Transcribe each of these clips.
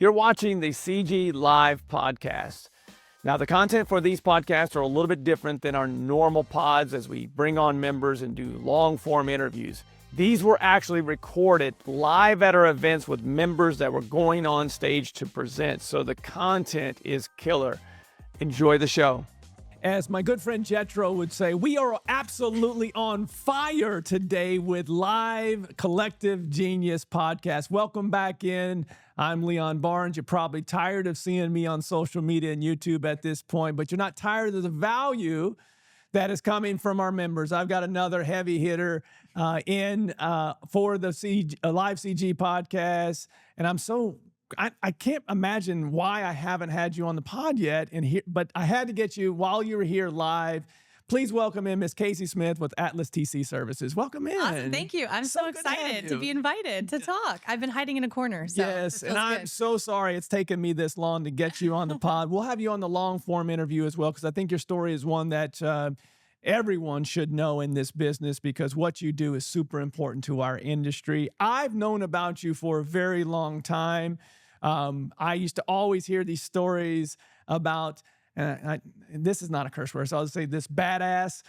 You're watching the CG Live podcast. Now, the content for these podcasts are a little bit different than our normal pods as we bring on members and do long-form interviews. These were actually recorded live at our events with members that were going on stage to present, so the content is killer. Enjoy the show. As my good friend Jetro would say, we are absolutely on fire today with Live Collective Genius Podcast. Welcome back in. I'm Leon Barnes. You're probably tired of seeing me on social media and YouTube at this point, but you're not tired of the value that is coming from our members. I've got another heavy hitter for the Live CG Podcast, and I can't imagine why I haven't had you on the pod yet, but I had to get you while you were here live. Please welcome in Miss Casey Smith with Atlas TC Services. Welcome in. Awesome. Thank you. I'm so excited to be invited to talk. I've been hiding in a corner. So yes, and I'm so sorry it's taken me this long to get you on the pod. We'll have you on the long form interview as well, because I think your story is one that everyone should know in this business, because what you do is super important to our industry. I've known about you for a very long time. I used to always hear these stories about, this is not a curse word, so I'll say this badass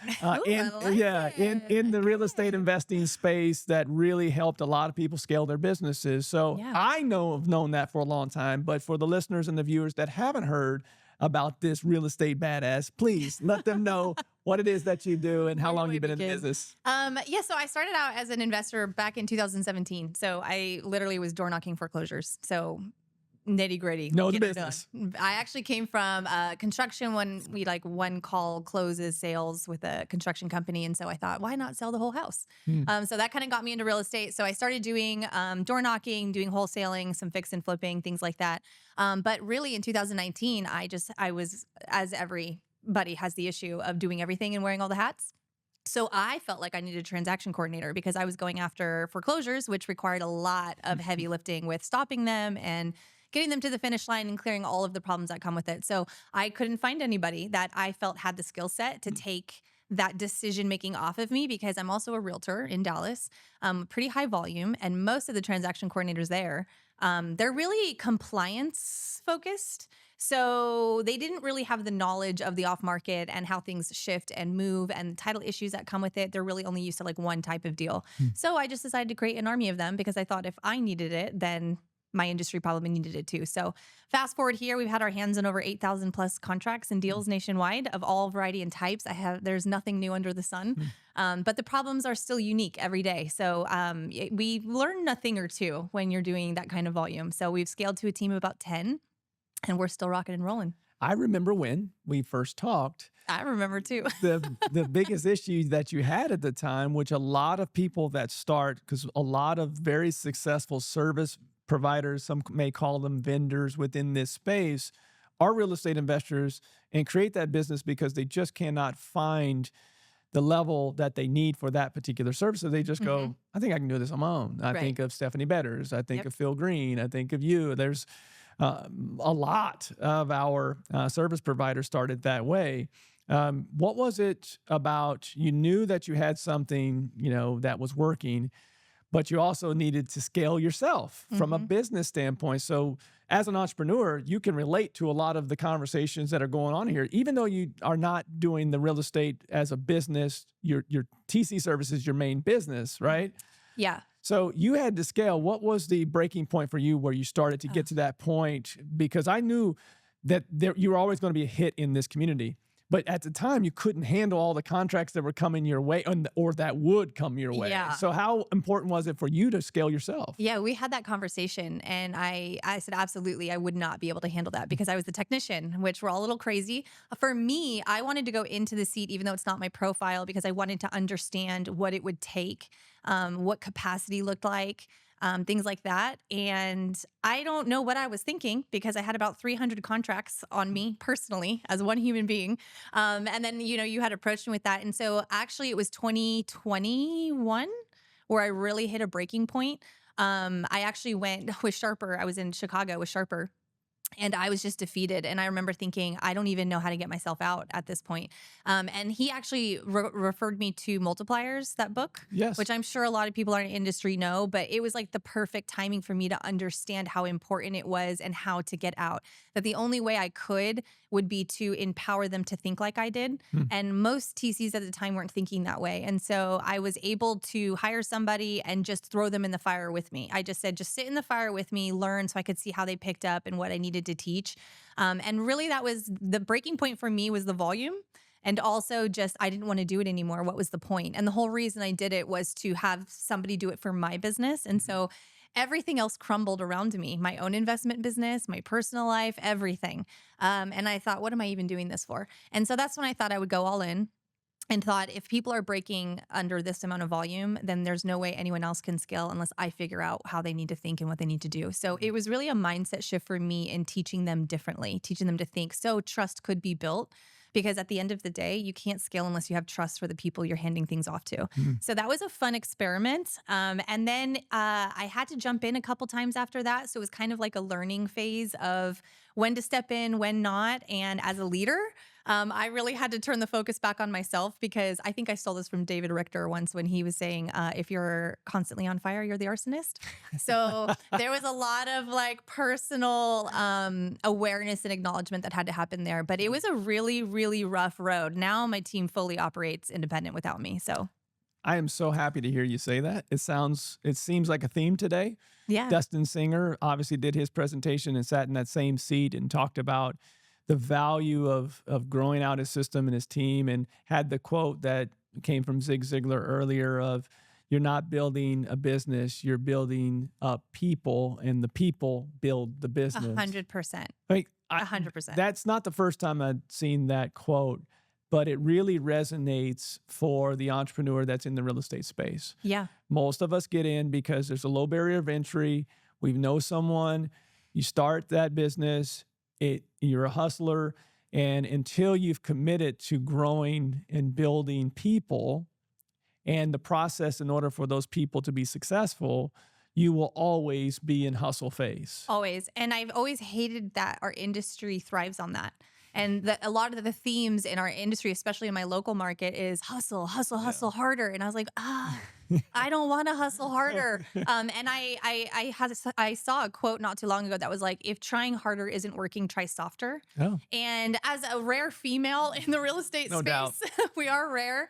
in the real estate investing space that really helped a lot of people scale their businesses. So yeah. I've known that for a long time, but for the listeners and the viewers that haven't heard about this real estate badass, please let them know what it is that you do and how long you've been in the business. So I started out as an investor back in 2017. So I literally was door knocking foreclosures. So nitty gritty. Know the business. I actually came from construction when we one call closes sales with a construction company. And so I thought, why not sell the whole house? So that kind of got me into real estate. So I started doing door knocking, doing wholesaling, some fix and flipping, things like that. But really in 2019, I was, as everybody has the issue of doing everything and wearing all the hats. So I felt like I needed a transaction coordinator because I was going after foreclosures, which required a lot of heavy lifting with stopping them and getting them to the finish line and clearing all of the problems that come with it. So I couldn't find anybody that I felt had the skill set to take that decision making off of me, because I'm also a realtor in Dallas, pretty high volume. And most of the transaction coordinators there, they're really compliance focused. So they didn't really have the knowledge of the off market and how things shift and move and title issues that come with it. They're really only used to one type of deal. So I just decided to create an army of them because I thought if I needed it, then my industry probably needed it too. So fast forward here, we've had our hands on over 8,000 plus contracts and deals nationwide of all variety and types. There's nothing new under the sun, but the problems are still unique every day. So we learn a thing or two when you're doing that kind of volume. So we've scaled to a team of about 10 and we're still rocking and rolling. I remember when we first talked. I remember too. the biggest issue that you had at the time, which a lot of people that start, because a lot of very successful service providers, some may call them vendors within this space, are real estate investors and create that business because they just cannot find the level that they need for that particular service. So they just go, I think I can do this on my own. I think of Stephanie Betters. I think of Phil Green. I think of you. There's a lot of our service providers started that way. What was it about, you knew that you had something, that was working, but you also needed to scale yourself from a business standpoint. So as an entrepreneur, you can relate to a lot of the conversations that are going on here. Even though you are not doing the real estate as a business, your TC service is your main business, right? Yeah. So you had to scale. What was the breaking point for you where you started to get to that point? Because I knew that you were always going to be a hit in this community. But at the time, you couldn't handle all the contracts that were coming your way or that would come your way. Yeah. So how important was it for you to scale yourself? Yeah, we had that conversation and I said, absolutely, I would not be able to handle that because I was the technician, which we're all a little crazy. For me, I wanted to go into the seat, even though it's not my profile, because I wanted to understand what it would take, what capacity looked like, things like that. And I don't know what I was thinking because I had about 300 contracts on me personally as one human being. And then, you had approached me with that. And so actually it was 2021 where I really hit a breaking point. I actually went with Sharper. I was in Chicago with Sharper. And I was just defeated. And I remember thinking, I don't even know how to get myself out at this point. And he actually referred me to Multipliers, that book, Yes. which I'm sure a lot of people in our industry know, but it was like the perfect timing for me to understand how important it was and how to get out. That the only way I could would be to empower them to think like I did. And most TCs at the time weren't thinking that way. And so I was able to hire somebody and just throw them in the fire with me. I just said, just sit in the fire with me, learn, so I could see how they picked up and what I needed to teach. And really that was the breaking point for me, was the volume. And also just, I didn't want to do it anymore. What was the point? And the whole reason I did it was to have somebody do it for my business. And so everything else crumbled around me, my own investment business, my personal life, everything. And I thought, what am I even doing this for? And so that's when I thought I would go all in. And thought, if people are breaking under this amount of volume, then there's no way anyone else can scale unless I figure out how they need to think and what they need to do. So it was really a mindset shift for me in teaching them differently, teaching them to think so trust could be built. Because at the end of the day, you can't scale unless you have trust for the people you're handing things off to. So that was a fun experiment. And then I had to jump in a couple times after that. So it was kind of like a learning phase of when to step in, when not. And as a leader, I really had to turn the focus back on myself, because I think I stole this from David Richter once when he was saying, if you're constantly on fire, you're the arsonist. So there was a lot of like personal awareness and acknowledgement that had to happen there. But it was a really, really rough road. Now my team fully operates independent without me. So I am so happy to hear you say that. It seems like a theme today. yeah. Dustin Singer obviously did his presentation and sat in that same seat and talked about the value of growing out his system and his team, and had the quote that came from Zig Ziglar earlier of, you're not building a business, you're building people, and the people build the business. 100%. Like 100%. That's not the first time I've seen that quote, but it really resonates for the entrepreneur that's in the real estate space. Yeah. Most of us get in because there's a low barrier of entry. We know someone, you start that business, you're a hustler, and until you've committed to growing and building people and the process in order for those people to be successful, you will always be in hustle phase. Always. And I've always hated that our industry thrives on that. And that a lot of the themes in our industry, especially in my local market, is hustle, hustle, hustle harder. And I was like, I don't want to hustle harder. And I saw a quote not too long ago that was like, if trying harder isn't working, try softer. Oh. And as a rare female in the real estate No space, doubt. we are rare.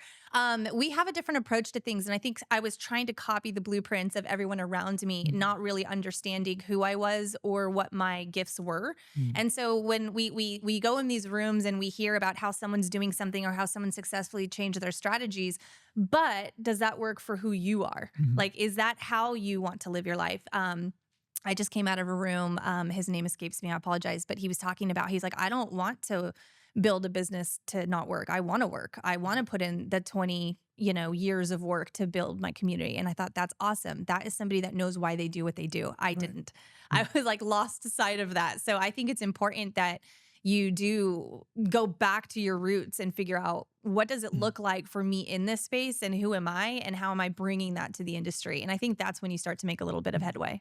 We have a different approach to things. And I think I was trying to copy the blueprints of everyone around me, not really understanding who I was or what my gifts were. And so when we go in these rooms and we hear about how someone's doing something or how someone successfully changed their strategies, but does that work for who you are? Like, is that how you want to live your life? I just came out of a room. His name escapes me. I apologize. But he was talking about, he's like, I don't want to build a business to not work. I want to work. I want to put in the 20, years of work to build my community. And I thought, that's awesome. That is somebody that knows why they do what they do. I didn't. I was like lost sight of that. So I think it's important that you do go back to your roots and figure out, what does it look like for me in this space, and who am I, and how am I bringing that to the industry? And I think that's when you start to make a little bit of headway.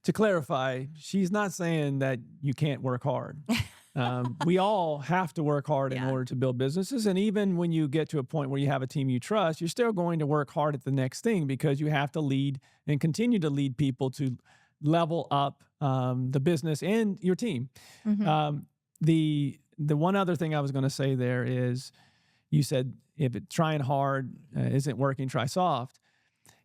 To clarify, she's not saying that you can't work hard. We all have to work hard in order to build businesses. And even when you get to a point where you have a team you trust, you're still going to work hard at the next thing, because you have to lead and continue to lead people to level up the business and your team. The one other thing I was going to say there is, you said, if trying hard isn't working, try soft.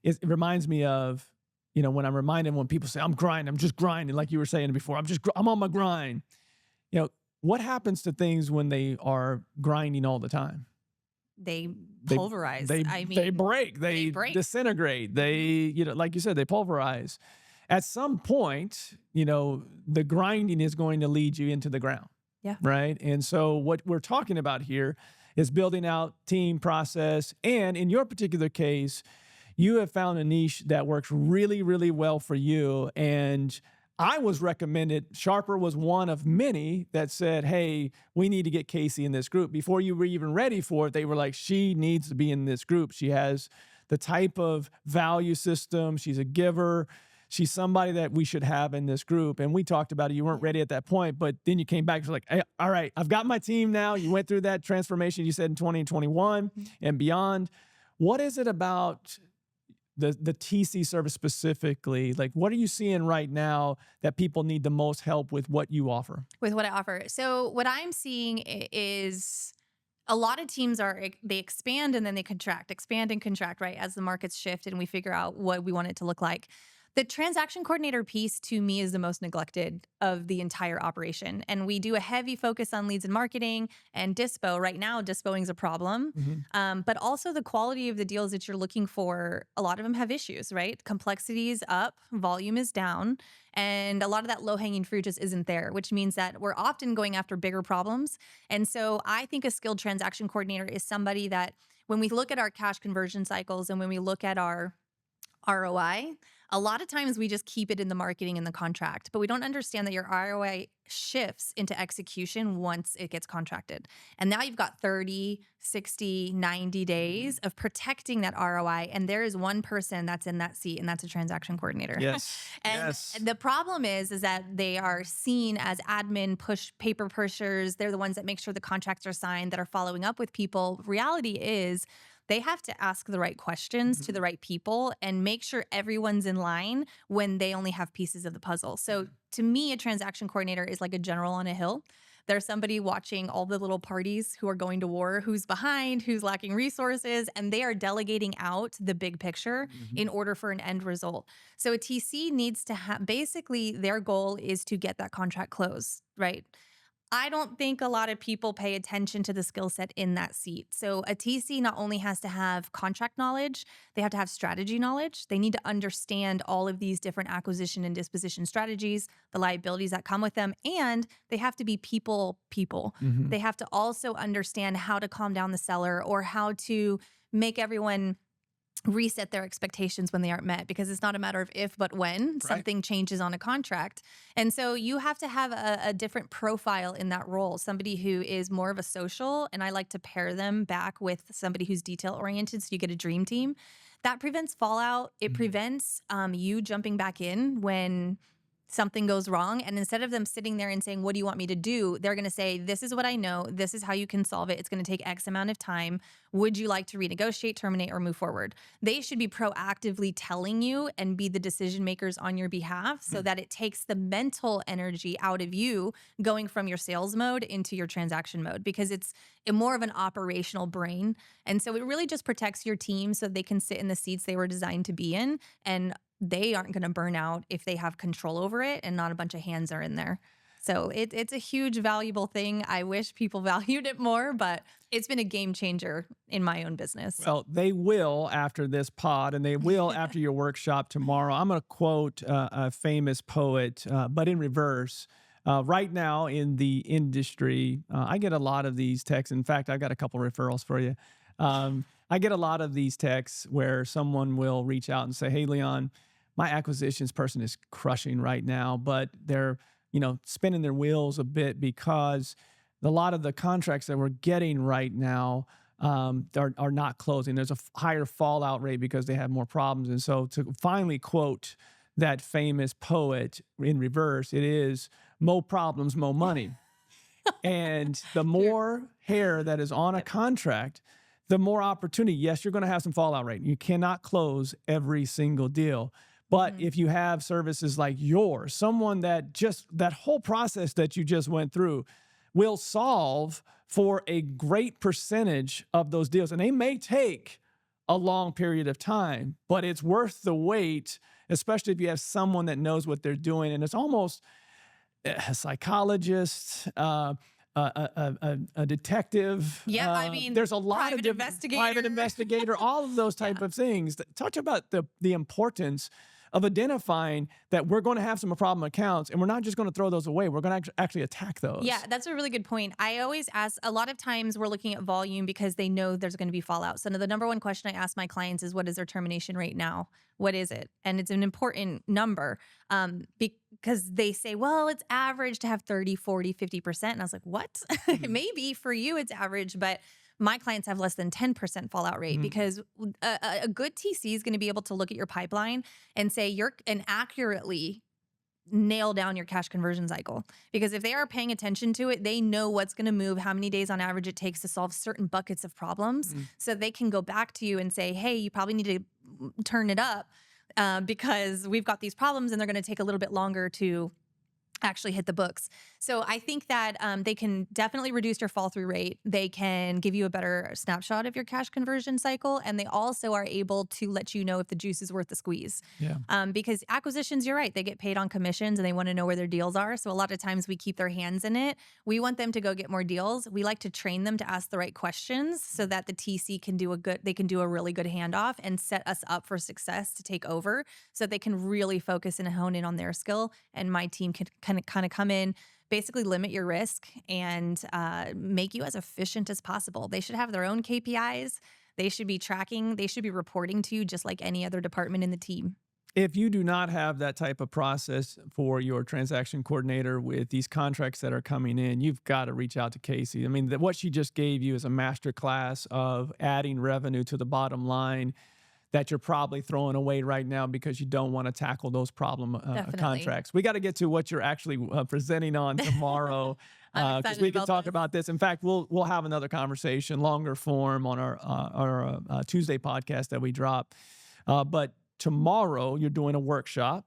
It reminds me of, when I'm reminded, when people say, I'm grinding, I'm just grinding, like you were saying before, I'm on my grind. What happens to things when they are grinding all the time? They pulverize. They break. They disintegrate. They, like you said, they pulverize. At some point, the grinding is going to lead you into the ground. Yeah. Right. And so what we're talking about here is building out team process. And in your particular case, you have found a niche that works really, really well for you. And I was recommended, Sharper was one of many that said, hey, we need to get Casey in this group. Before you were even ready for it, they were like, she needs to be in this group. She has the type of value system. She's a giver. she's somebody that we should have in this group. And we talked about it. You weren't ready at that point, but then you came back. You're like, hey, all right, I've got my team now. You went through that transformation, you said, in 2021 and beyond. What is it about the TC service specifically? Like, what are you seeing right now that people need the most help with what you offer? With what I offer. So what I'm seeing is a lot of teams they expand and then they contract, expand and contract, right? As the markets shift and we figure out what we want it to look like. The transaction coordinator piece to me is the most neglected of the entire operation. And we do a heavy focus on leads and marketing and dispo. Right now, dispoing is a problem. But also the quality of the deals that you're looking for, a lot of them have issues, right? Complexity is up, volume is down, and a lot of that low-hanging fruit just isn't there, which means that we're often going after bigger problems. And so I think a skilled transaction coordinator is somebody that when we look at our cash conversion cycles and when we look at our ROI, a lot of times we just keep it in the marketing and the contract, but we don't understand that your ROI shifts into execution once it gets contracted. And now you've got 30, 60, 90 days of protecting that ROI. And there is one person that's in that seat, and that's a transaction coordinator. Yes. And the problem is that they are seen as admin paper pushers. They're the ones that make sure the contracts are signed, that are following up with people. Reality is, they have to ask the right questions to the right people and make sure everyone's in line when they only have pieces of the puzzle. So to me, a transaction coordinator is like a general on a hill. There's somebody watching all the little parties who are going to war, who's behind, who's lacking resources, and they are delegating out the big picture in order for an end result. So a TC needs to have, basically their goal is to get that contract closed, right? I don't think a lot of people pay attention to the skill set in that seat. So a TC not only has to have contract knowledge, they have to have strategy knowledge. They need to understand all of these different acquisition and disposition strategies, the liabilities that come with them, and they have to be people. They have to also understand how to calm down the seller or how to make everyone reset their expectations when they aren't met, because it's not a matter of if, but when something changes on a contract. And so you have to have a different profile in that role, somebody who is more of a social, and I like to pair them back with somebody who's detail oriented. So you get a dream team. That prevents fallout. It prevents you jumping back in when something goes wrong. And instead of them sitting there and saying, what do you want me to do? They're going to say, this is what I know. This is how you can solve it. It's going to take X amount of time. Would you like to renegotiate, terminate, or move forward? They should be proactively telling you and be the decision makers on your behalf so that it takes the mental energy out of you going from your sales mode into your transaction mode, because it's more of an operational brain. And so it really just protects your team so they can sit in the seats they were designed to be in, and they aren't going to burn out if they have control over it and not a bunch of hands are in there. So it's a huge, valuable thing. I wish people valued it more, but it's been a game changer in my own business. Well, they will after this pod, and they will after your workshop tomorrow. I'm going to quote a famous poet, but in reverse. Right now in the industry, I get a lot of these texts. In fact, I got a couple referrals for you. I get a lot of these texts where someone will reach out and say, hey, Leon, my acquisitions person is crushing right now, but they're, spinning their wheels a bit because a lot of the contracts that we're getting right now are not closing. There's a higher fallout rate because they have more problems. And so to finally quote that famous poet in reverse, it is mo problems, mo money. And the more hair that is on a contract, the more opportunity. Yes, you're going to have some fallout rate. You cannot close every single deal. But if you have services like yours, someone that that whole process that you just went through will solve for a great percentage of those deals. And they may take a long period of time, but it's worth the wait, especially if you have someone that knows what they're doing. And it's almost a psychologist, a detective. Yeah, I mean, there's a lot of private investigator, all of those type of things. Talk about the importance of identifying that we're going to have some problem accounts, and we're not just going to throw those away. We're going to actually attack those. Yeah, that's a really good point. I always ask, a lot of times we're looking at volume because they know there's going to be fallout. So the number one question I ask my clients is, what is their termination rate now? What is it? And it's an important number because they say, well, it's average to have 30, 40, 50%. And I was like, what? Maybe for you it's average, but my clients have less than 10% fallout rate because a good TC is going to be able to look at your pipeline and say and accurately nail down your cash conversion cycle. Because if they are paying attention to it, they know what's going to move, how many days on average it takes to solve certain buckets of problems. So they can go back to you and say, hey, you probably need to turn it up because we've got these problems and they're going to take a little bit longer to actually hit the books. So I think that they can definitely reduce your fall through rate. They can give you a better snapshot of your cash conversion cycle. And they also are able to let you know if the juice is worth the squeeze. Yeah. Because acquisitions, you're right, they get paid on commissions and they want to know where their deals are. So a lot of times we keep their hands in it. We want them to go get more deals. We like to train them to ask the right questions so that the TC can do a really good handoff and set us up for success to take over so that they can really focus and hone in on their skill. And my team can kind of come in, basically limit your risk and make you as efficient as possible. They should have their own KPIs. They should be tracking. They should be reporting to you just like any other department in the team. If you do not have that type of process for your transaction coordinator with these contracts that are coming in, you've got to reach out to Casey. I mean, what she just gave you is a master class of adding revenue to the bottom line that you're probably throwing away right now because you don't want to tackle those problem contracts. We got to get to what you're actually presenting on tomorrow because we can talk about this. In fact, we'll have another conversation, longer form on our Tuesday podcast that we drop. But tomorrow you're doing a workshop.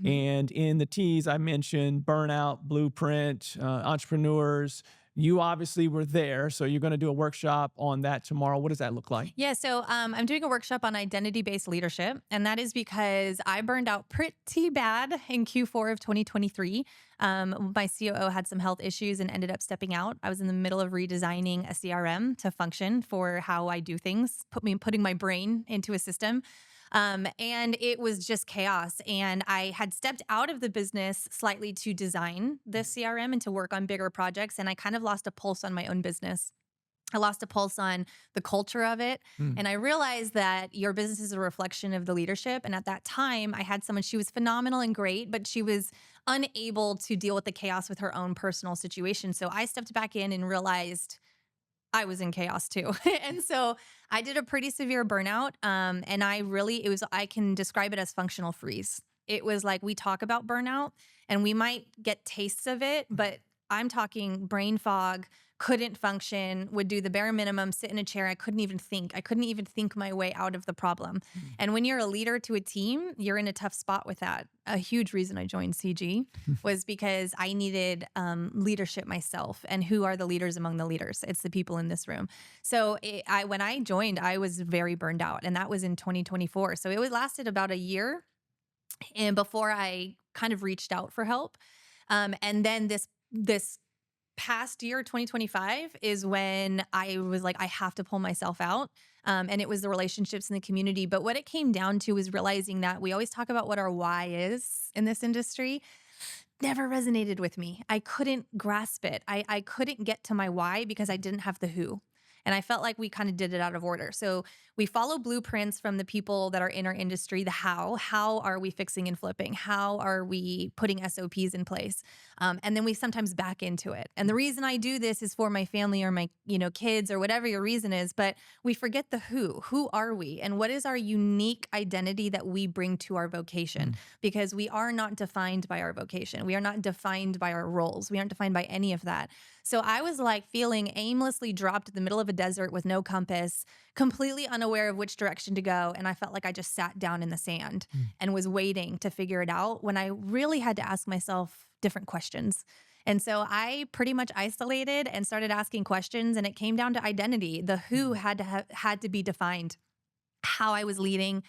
And in the T's, I mentioned Burnout Blueprint, entrepreneurs. You obviously were there, so you're going to do a workshop on that tomorrow. What does that look like? Yeah, so I'm doing a workshop on identity-based leadership, and that is because I burned out pretty bad in Q4 of 2023. My COO had some health issues and ended up stepping out. I was in the middle of redesigning a CRM to function for how I do things, putting my brain into a system. And it was just chaos. And I had stepped out of the business slightly to design the CRM and to work on bigger projects. And I kind of lost a pulse on my own business. I lost a pulse on the culture of it. And I realized that your business is a reflection of the leadership. And at that time, I had someone, she was phenomenal and great, but she was unable to deal with the chaos with her own personal situation. So I stepped back in and realized I was in chaos too. And so I did a pretty severe burnout. And I can describe it as functional freeze. It was like, we talk about burnout and we might get tastes of it, but I'm talking brain fog, couldn't function, would do the bare minimum, sit in a chair. I couldn't even think. I couldn't even think my way out of the problem. And when you're a leader to a team, you're in a tough spot with that. A huge reason I joined CG was because I needed leadership myself. And who are the leaders among the leaders? It's the people in this room. So when I joined, I was very burned out, and that was in 2024. So it lasted about a year, and before I kind of reached out for help. And then this past year, 2025, is when I was like, I have to pull myself out. And it was the relationships in the community. But what it came down to was realizing that we always talk about what our why is in this industry. Never resonated with me. I couldn't grasp it. I couldn't get to my why because I didn't have the who. And I felt like we kind of did it out of order. So we follow blueprints from the people that are in our industry, the how. How are we fixing and flipping? How are we putting SOPs in place? And then we sometimes back into it. And the reason I do this is for my family or my kids or whatever your reason is, but we forget the who. Who are we? And what is our unique identity that we bring to our vocation? Because we are not defined by our vocation. We are not defined by our roles. We aren't defined by any of that. So I was like feeling aimlessly dropped in the middle of a desert with no compass, completely unaware of which direction to go. And I felt like I just sat down in the sand and was waiting to figure it out when I really had to ask myself different questions. And so I pretty much isolated and started asking questions, and it came down to identity. The who had to be defined, how I was leading.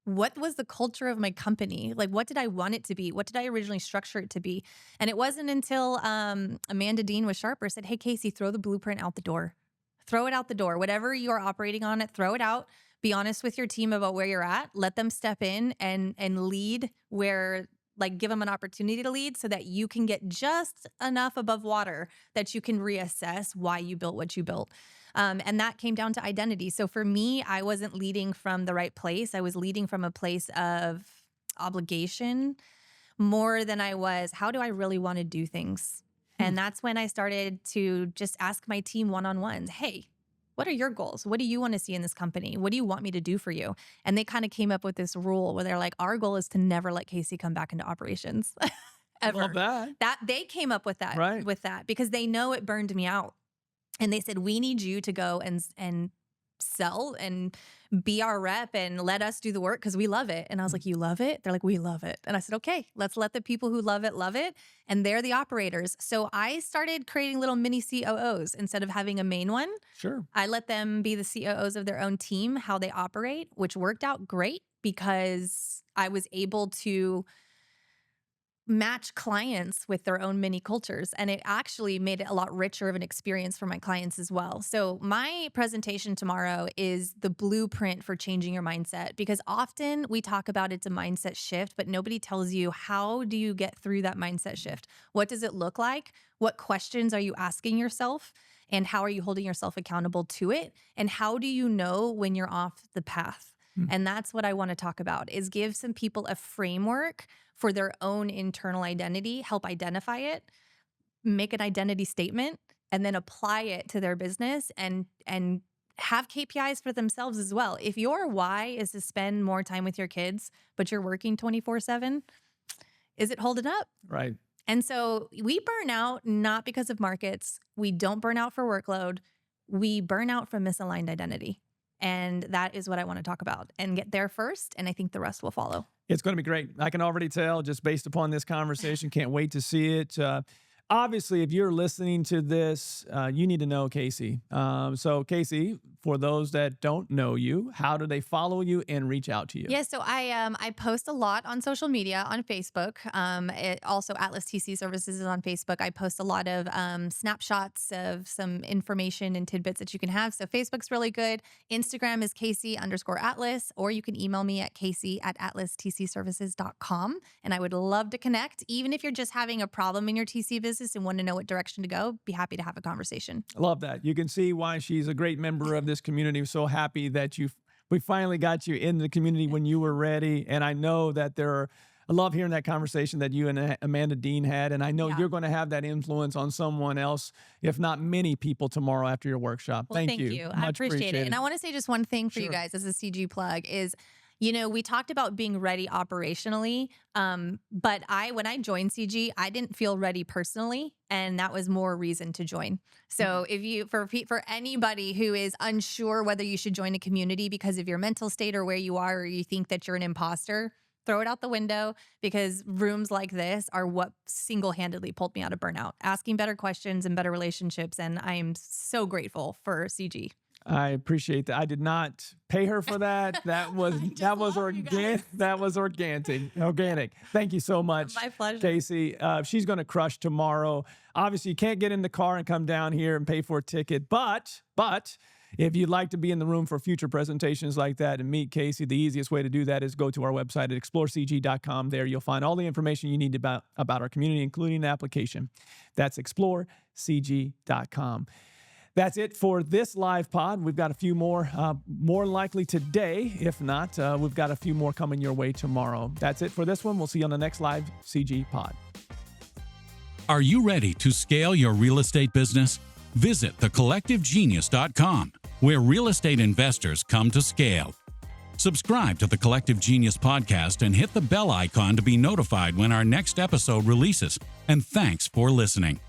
What was the culture of my company? Like, what did I want it to be? What did I originally structure it to be? And it wasn't until Amanda Dean with Sharper said, hey, Casey, throw the blueprint out the door. Throw it out the door. Whatever you're operating on it, throw it out. Be honest with your team about where you're at. Let them step in and lead where, like, give them an opportunity to lead so that you can get just enough above water that you can reassess why you built what you built. And that came down to identity. So for me, I wasn't leading from the right place. I was leading from a place of obligation more than I was, how do I really want to do things? And that's when I started to just ask my team one-on-ones, hey, what are your goals? What do you want to see in this company? What do you want me to do for you? And they kind of came up with this rule where they're like, our goal is to never let Casey come back into operations ever. Love that. That they came up with that, Right. because they know it burned me out. And they said, we need you to go and sell and be our rep and let us do the work because we love it. And I was like, you love it? They're like, we love it. And I said, okay, let's let the people who love it. And they're the operators. So I started creating little mini COOs instead of having a main one. Sure. I let them be the COOs of their own team, how they operate, which worked out great because I was able to match clients with their own mini cultures. And it actually made it a lot richer of an experience for my clients as well. So my presentation tomorrow is the blueprint for changing your mindset, because often we talk about it's a mindset shift, but nobody tells you, how do you get through that mindset shift? What does it look like? What questions are you asking yourself? And how are you holding yourself accountable to it? And how do you know when you're off the path? And that's what I want to talk about, is give some people a framework for their own internal identity, help identify it, make an identity statement, and then apply it to their business and have KPIs for themselves as well. If your why is to spend more time with your kids, but you're working 24/7, is it holding up? Right. And so we burn out not because of markets. We don't burn out for workload. We burn out from misaligned identity. And that is what I want to talk about and get there first. And I think the rest will follow. It's going to be great. I can already tell just based upon this conversation. Can't wait to see it. Obviously, if you're listening to this, you need to know Casey. So Casey, for those that don't know you, how do they follow you and reach out to you? Yeah, so I post a lot on social media, on Facebook. Also, Atlas TC Services is on Facebook. I post a lot of snapshots of some information and tidbits that you can have. So Facebook's really good. Instagram is Casey_Atlas, or you can email me at Casey@atlastcservices.com. And I would love to connect. Even if you're just having a problem in your TC business and want to know what direction to go, be happy to have a conversation. I love that. You can see why she's a great member of this community. I'm so happy that we finally got you in the community when you were ready. And I know that I love hearing that conversation that you and Amanda Dean had. And I know you're going to have that influence on someone else, if not many people, tomorrow after your workshop. Well, thank you. I appreciate it. And I want to say just one thing for you guys as a CG plug is, we talked about being ready operationally, but when I joined CG, I didn't feel ready personally, and that was more reason to join. So if for anybody who is unsure whether you should join a community because of your mental state or where you are, or you think that you're an imposter, throw it out the window, because rooms like this are what single-handedly pulled me out of burnout, asking better questions and better relationships, and I am so grateful for CG. I appreciate that. I did not pay her for that. That was organic. That was organic. Thank you so much. My pleasure. Casey. She's going to crush tomorrow. Obviously, you can't get in the car and come down here and pay for a ticket, but if you'd like to be in the room for future presentations like that and meet Casey, the easiest way to do that is go to our website at explorecg.com. There you'll find all the information you need about our community, including the application. That's explorecg.com. That's it for this live pod. We've got a few more likely today. If not, we've got a few more coming your way tomorrow. That's it for this one. We'll see you on the next live CG pod. Are you ready to scale your real estate business? Visit thecollectivegenius.com, where real estate investors come to scale. Subscribe to the Collective Genius podcast and hit the bell icon to be notified when our next episode releases. And thanks for listening.